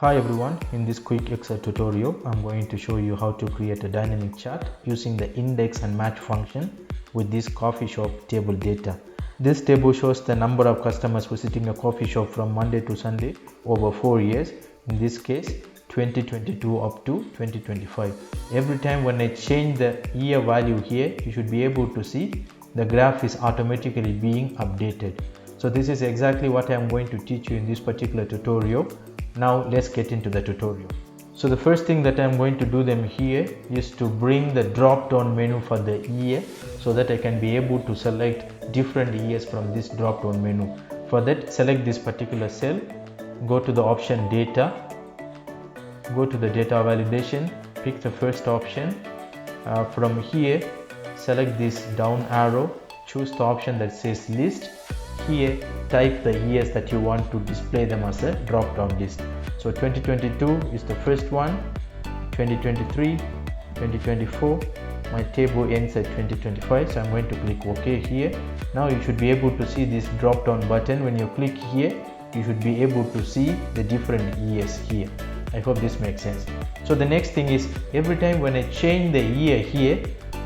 Hi everyone, in this quick Excel tutorial, I'm going to show you how to create a dynamic chart using the index and match function with this coffee shop table data. This table shows the number of customers visiting a coffee shop from Monday to Sunday over 4 years, in this case 2022 up to 2025. Every time when I change the year value here, you should be able to see the graph is automatically being updated. So this is exactly what I'm going to teach you in this particular tutorial. Now let's get into the tutorial. So the first thing that I'm going to do them here is to bring the drop down menu for the year so that I can be able to select different years from this drop down menu. For that, select this particular cell, go to the option data, go to the data validation, pick the first option. From here, select this down arrow, choose the option that says list. Here, type the years that you want to display them as a drop down list. So 2022 is the first one, 2023, 2024. My table ends at 2025, so I'm going to click OK here. Now you should be able to see this drop down button. When you click here, you should be able to see the different years here. I hope this makes sense. So the next thing is, every time when I change the year here,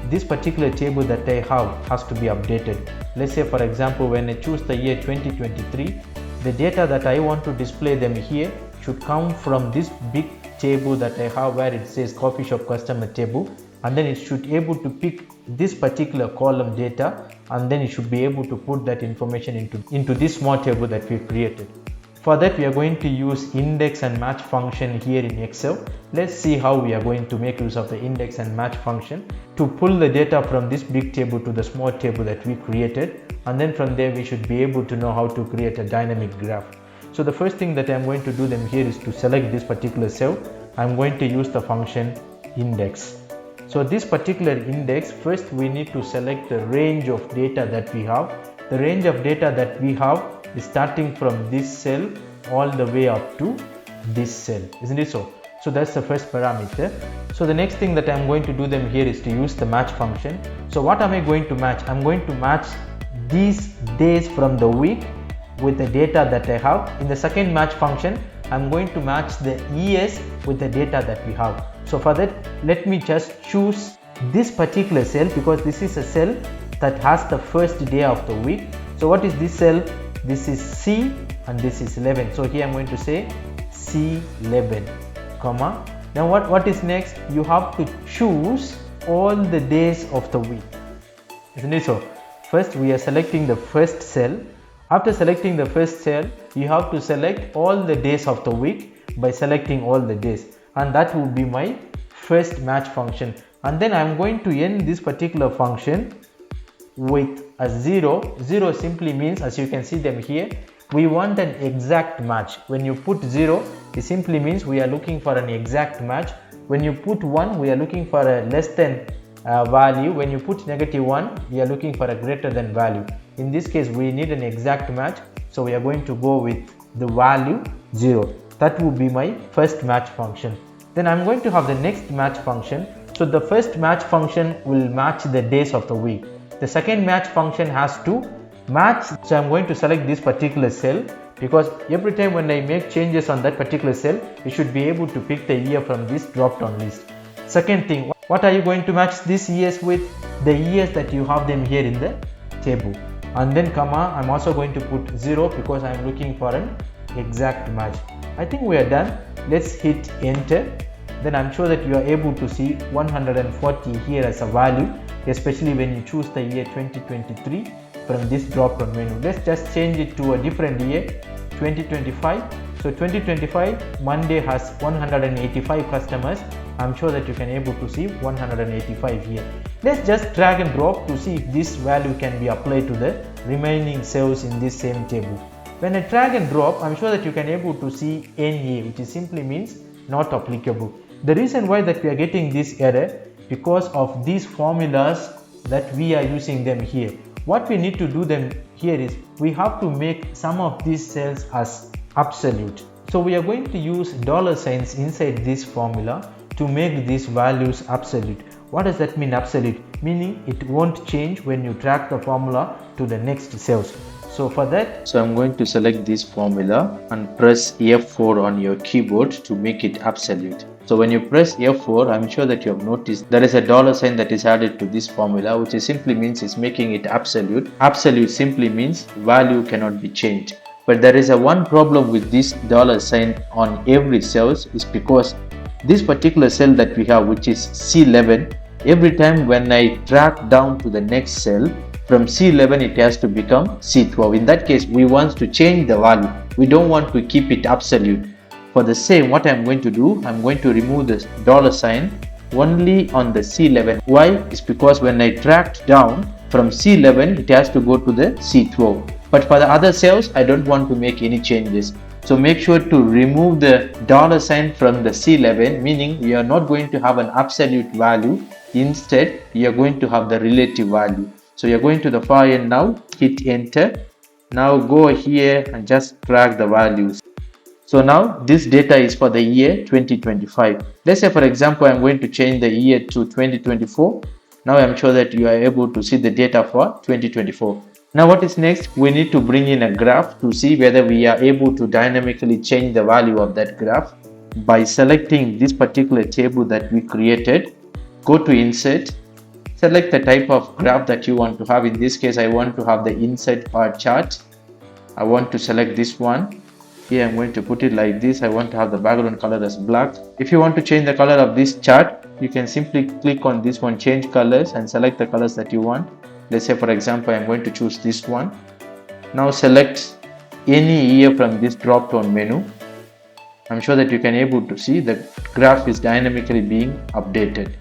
this particular table that I have has to be updated. Let's say for example, when I choose the year 2023, the data that I want to display them here should come from this big table that I have where it says coffee shop customer table, and then it should be able to pick this particular column data, and then it should be able to put that information into this small table that we created. For that, we are going to use index and match function here in Excel. Let's see how we are going to make use of the index and match function to pull the data from this big table to the small table that we created, and then from there we should be able to know how to create a dynamic graph. So the first thing that I'm going to do them here is to select this particular cell. I'm going to use the function index. So this particular index, first we need to select the range of data that we have. The range of data that we have is starting from this cell all the way up to this cell, isn't it so? So that's the first parameter. So the next thing that I'm going to do them here is to use the match function. So what am I going to match? I'm going to match these days from the week with the data that I have. In the second match function, I'm going to match the years with the data that we have. So for that, let me just choose this particular cell, because this is a cell that has the first day of the week. So what is this cell? This is C and this is 11. So here I'm going to say C11, comma. Now what is next? You have to choose all the days of the week, isn't it so? First we are selecting the first cell. After selecting the first cell, you have to select all the days of the week by selecting all the days, and that will be my first match function. And then I'm going to end this particular function with a 0. 0 simply means, as you can see them here, we want an exact match. When you put 0, it simply means we are looking for an exact match. When you put 1, we are looking for a less than value. When you put -1, we are looking for a greater than value. In this case, we need an exact match, so we are going to go with the value 0. That will be my first match function. Then I'm going to have the next match function. So the first match function will match the days of the week. The second match function has to match, so I'm going to select this particular cell, because every time when I make changes on that particular cell, you should be able to pick the year from this drop down list. Second thing, what are you going to match these years with? The years that you have them here in the table. And then comma, I'm also going to put 0 because I'm looking for an exact match. I think we are done. Let's hit enter. Then I'm sure that you are able to see 140 here as a value, especially when you choose the year 2023 from this drop down menu. Let's just change it to a different year, 2025. So 2025, Monday has 185 customers. I'm sure that you can able to see 185 here. Let's just drag and drop to see if this value can be applied to the remaining cells in this same table. When I drag and drop, I'm sure that you can able to see NA, which is simply means not applicable. The reason why that we are getting this error, because of these formulas that we are using them here. What we need to do them here is we have to make some of these cells as absolute. So we are going to use $signs inside this formula to make these values absolute. What does that mean, absolute? Meaning it won't change when you drag the formula to the next cells. So for that, I'm going to select this formula and press F4 on your keyboard to make it absolute. So when you press F4, I'm sure that you have noticed there is a dollar sign that is added to this formula, which simply means it's making it absolute. Absolute simply means value cannot be changed. But there is a one problem with this dollar sign on every cells is because this particular cell that we have, which is C11, every time when I drag down to the next cell, from C11 it has to become C12. In that case, we want to change the value. We don't want to keep it absolute. For the same, what I'm going to do, I'm going to remove this dollar sign only on the C11. Why? It's because when I drag down from C11, it has to go to the C12. But for the other cells, I don't want to make any changes. So make sure to remove the dollar sign from the C11, meaning you are not going to have an absolute value. Instead, you are going to have the relative value. So you're going to the far end now, hit enter. Now go here and just drag the values. So now this data is for the year 2025. Let's say for example, I'm going to change the year to 2024. Now I'm sure that you are able to see the data for 2024. Now what is next? We need to bring in a graph to see whether we are able to dynamically change the value of that graph. By selecting this particular table that we created, go to insert, select the type of graph that you want to have. In this case, I want to have the insert bar chart. I want to select this one. Here I'm going to put it like this. I want to have the background color as black. If you want to change the color of this chart, you can simply click on this one, change colors, and select the colors that you want. Let's say for example, I'm going to choose this one. Now select any year from this drop down menu. I'm sure that you can able to see the graph is dynamically being updated.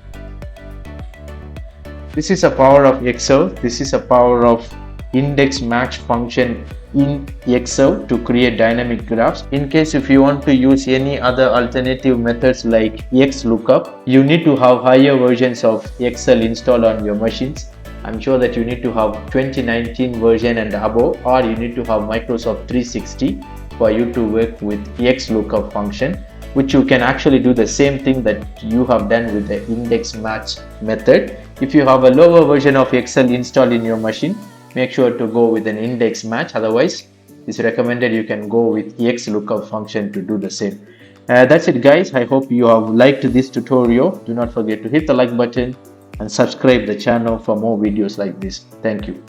This is a power of Excel. This is a power of index match function in Excel to create dynamic graphs. In case if you want to use any other alternative methods like XLOOKUP, you need to have higher versions of Excel installed on your machines. I'm sure that you need to have 2019 version and above, or you need to have Microsoft 360 for you to work with XLOOKUP function, which you can actually do the same thing that you have done with the index match method. If you have a lower version of Excel installed in your machine, make sure to go with an index match. Otherwise, it's recommended you can go with XLOOKUP function to do the same. That's it guys. I hope you have liked this tutorial. Do not forget to hit the like button and subscribe the channel for more videos like this. Thank you.